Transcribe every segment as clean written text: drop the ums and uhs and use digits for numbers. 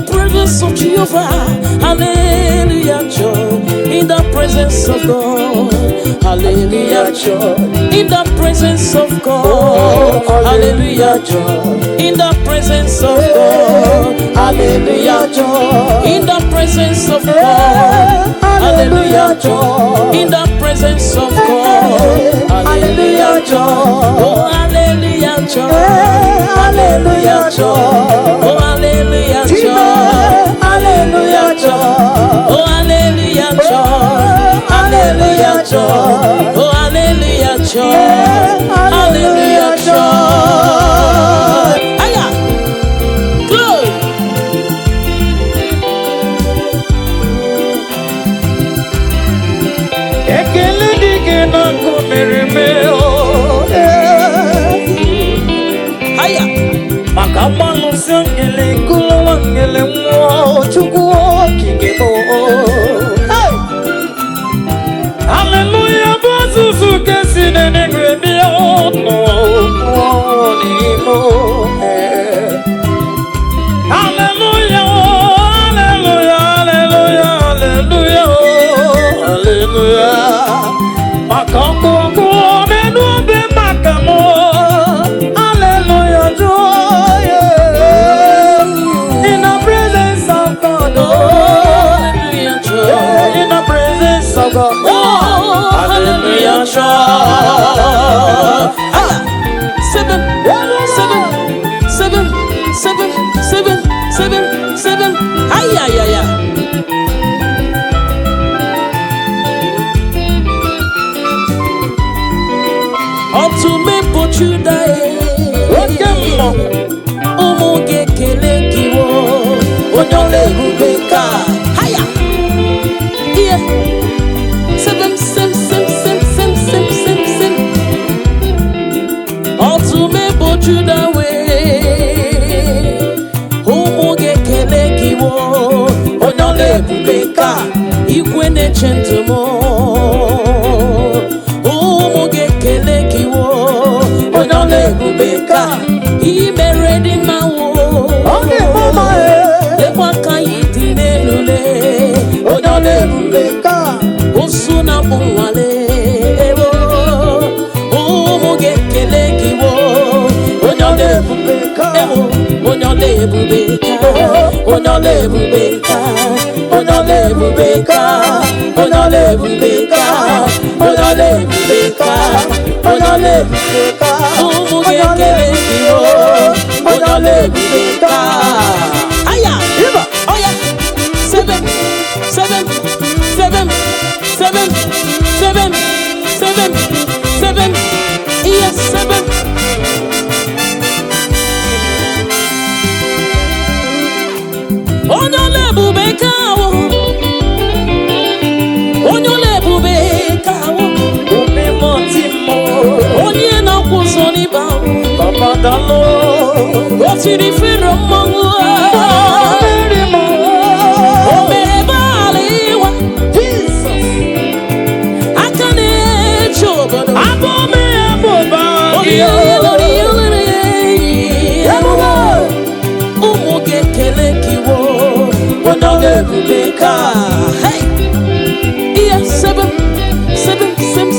the presence of Jehovah. Hallelujah, joy. In the presence of God. Hallelujah, joy. In the presence of God. Hallelujah, joy. In the presence of God. Hallelujah, joy. In the presence of God. Hallelujah, joy. In the presence of God. Hallelujah, joy. Oh, hallelujah, joy. Hallelujah, joy. Oh, hallelujah, joy. Hallelujah, joy. Oh, hallelujah, joy. Hallelujah, joy. Oh, hallelujah, joy. Hallelujah, joy. Aya, glory. Ekele dike na kumereme o. Aya, Maka manu sangele kulo mangele mo chukwu okike o. Hallelujah, bozuzu kesi nenegwe bia o no ni mo. Hallelujah, hallelujah, hallelujah, hallelujah, hallelujah. Makango ko menu be makamo. Hallelujah, joy in the presence of God. hallelujah, joy. In the presence of God. Hallelujah, joy. Aya, seven, seven, seven, seven, seven, seven, seven. Aya, aya, aya. Otu me pochuda Okemo. Umu gekele kiwo Onyole rubeka Haya Yeah Seven, seven, seven, seven, seven, seven, seven. Otu me pochuda we Umu gekele kiwo Onyole rubeka Igwene chentumo Rebecca, he married in my wall. The Waka Yitine Lule, Odole Rebecca, Osuna Bumale, Omoge Kelekiwo, Odole Rebecca, Odole Rebecca, Odole Rebecca, Odole Rebecca, Odole Rebecca, Odole Rebecca, Odole Rebecca. Aya, oh yeah, seven, seven, seven, seven, seven, seven, seven, yes, seven. Onyole bubeka wo, onyole bubeka wo, Ome motimo, onye na kwuzoni ba. Papadalo, What's the difference? Hey, yeah, seven, seven, seven,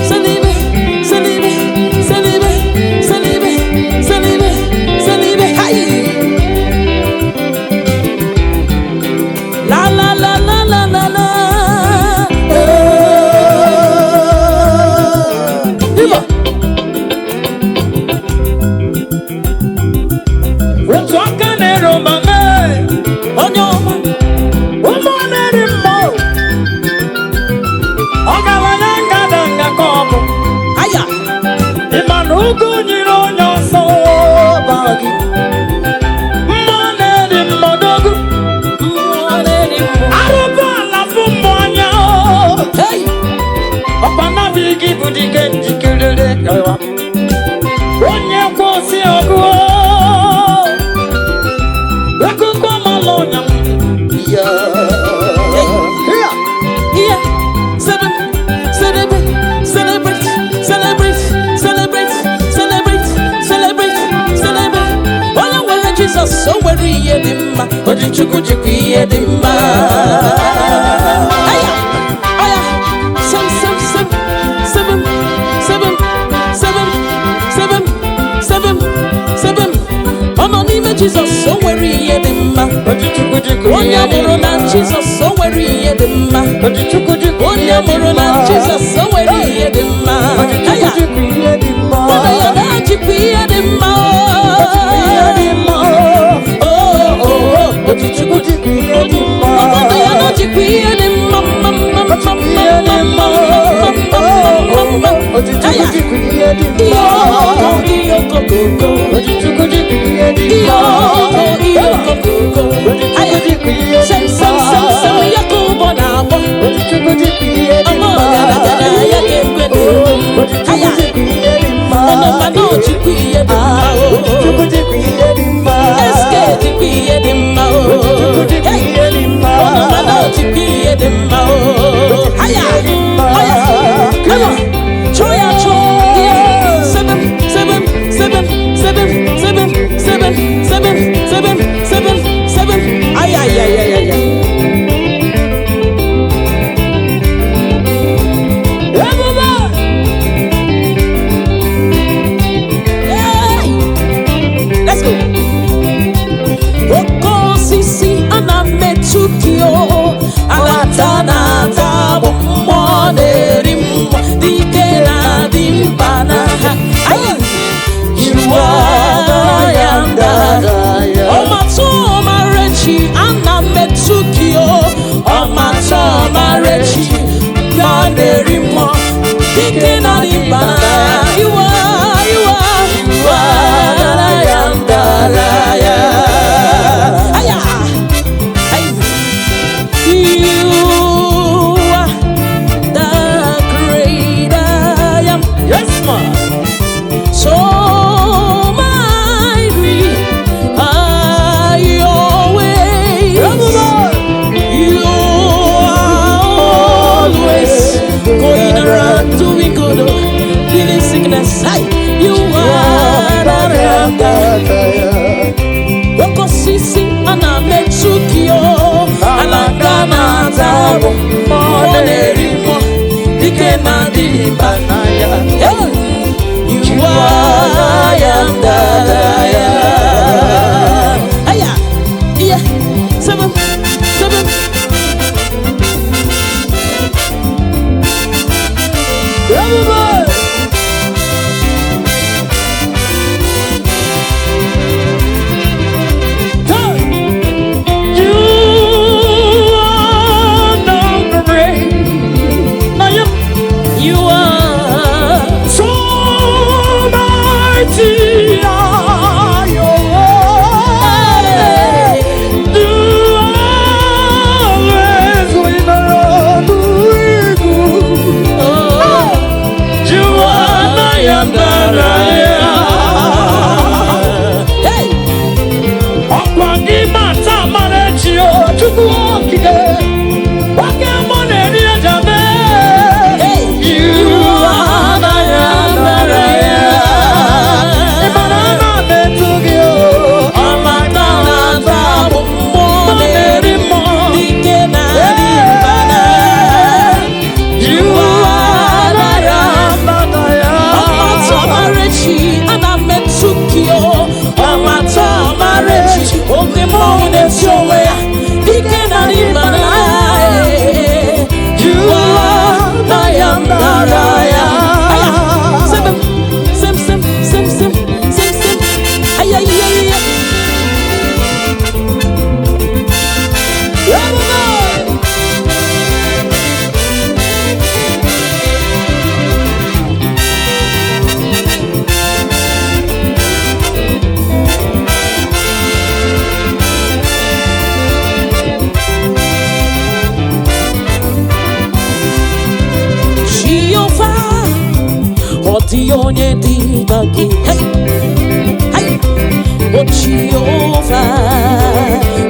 seven, seven. Oga Chukwu jikwa ihe dị mma. Aya, aya, seven, seven, seven, seven, seven, seven, seven. Ọ nọ n'ime Jizọs, o nwere ihe dị mma. Onye mụrụ na Jizọs, o nwere ihe dị mma. Onye mụrụ na Jizọs, o nwere ihe dị mma. Aya, ọnụ ya na-ajikwa ihe dị mma. onye dịka gị o Jehova,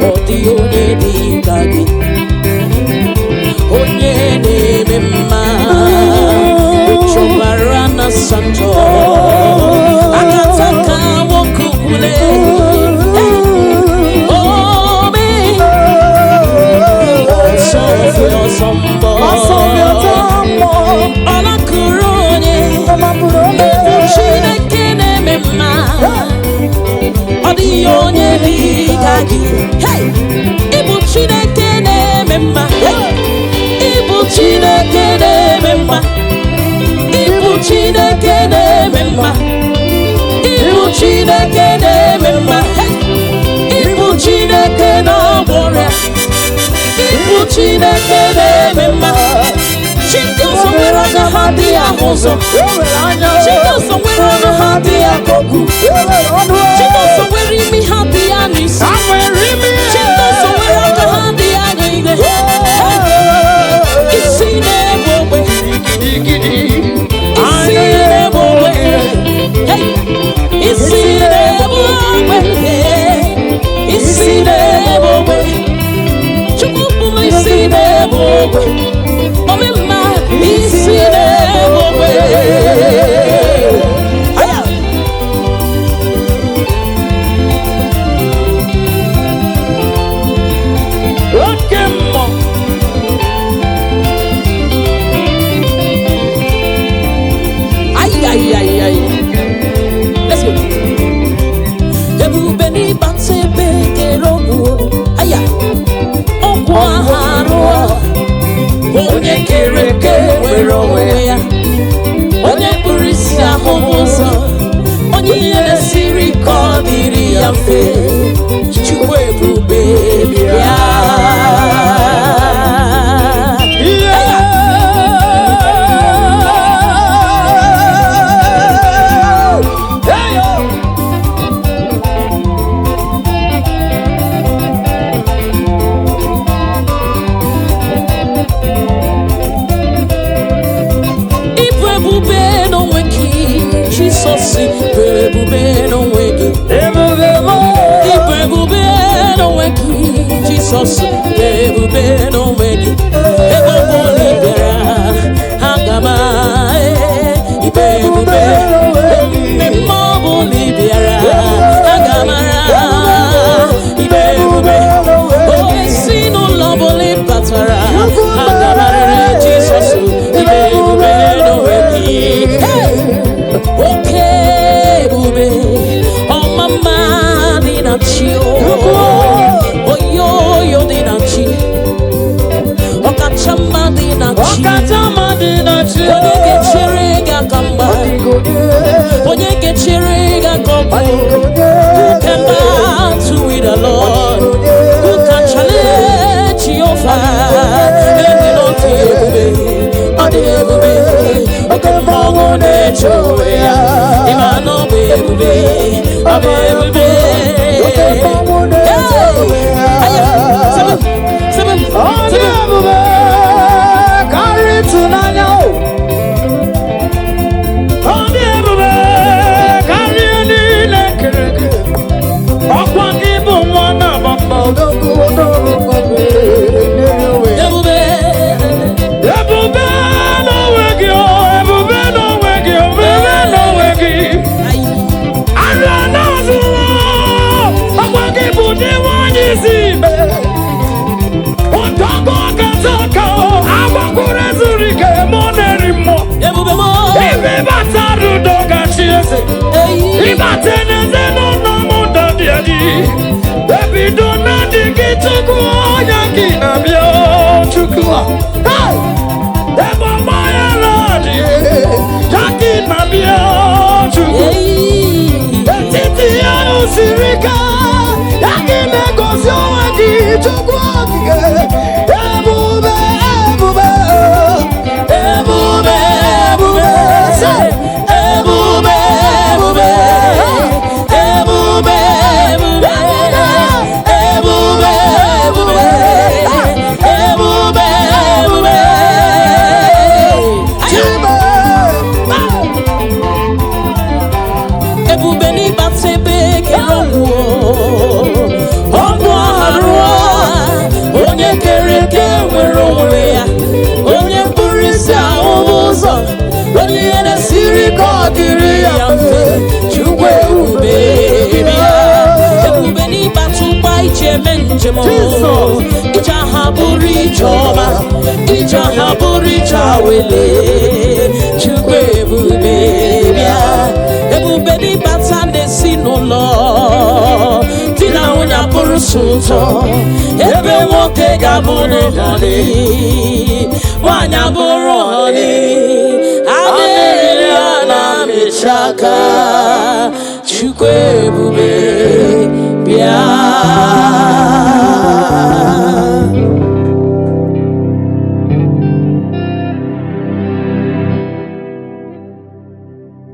ọ dị onye dịka gị, onye na-eme mma, chọbara na santo akataka nwoke ukwule. Oh, me mma. Ibu Chineke na-eme mma. Ibu Chineke na-eme mma. Ibu Chineke na-agwọrịa. Ibu Chineke na-eme mma. Chigoso nwere anya ha dị ahụ ụzọ. Chigoso nwere anya ha dị akọkụ. Chigoso nwere imi ha dị ya n'isi. Chigoso nwere aka ha dị ya n'igwe. Isi na-egbu ogbe. Isi na-egbu ogbe. Isi na-egbu ogbe. Isi na-egbu ogbe. Chukwu bụ m isi na-egbu ogbe. Omemma isi na-egbu ogbe. Let's go. Ebube n'ịbata ebe kere ọgwụ. Aya. Ọgwụ aharụ. Onye kere eke nwere onwe ya. Onye kpụrụ isi ahụ ụzọ. Onye ihe na-esiri ka ọ dịrị ya mfe. Chukwu ebube bịa. Jesus, ebube n'onwe gị. Ebube n'onwe gị. Jesus, ebube n'onwe gị. Ebe ọ bụla ị bịara, aga m ibe ebube. Mmemme ọ bụla ị bịara, aga m ibe ebube. Esi n'ụlọ ọ bụla ị batara, aga m Jesus, ibe ebube n'onwe gị. Oke ebube, ọmama dị na chi, oyoyo dị na chi, ọkachamma dị na chi, onye ga-echere gị aka mgba, onye ga-echere gị aka ọgwụ. Who can battle with the Lord? Who can challenge Jehovah? Ebe n'otu ebube, ọ dị ebube. Okemongo na-eche onwe ya. Ịma na ọ bụ ebube, ọ bụ ebube. Okemongo na-eche onwe ya. Ọ dị ebube karịa ịtụnanya. Ọ dị ebube karịa niile kere eke. Ọkwa gị bụ nwa na-agbamba odogwu odogwu. Ebube, ebube n'onwe gị. Wele Chukwu ebube bịa ebube n'ịbata n'esi n'ụlọ di na nwunye abụrụ suto ebe nwoke ga-abụrụ honey nwanyị abụrụ honey hallelujah na mechaka Chukwu ebube bịa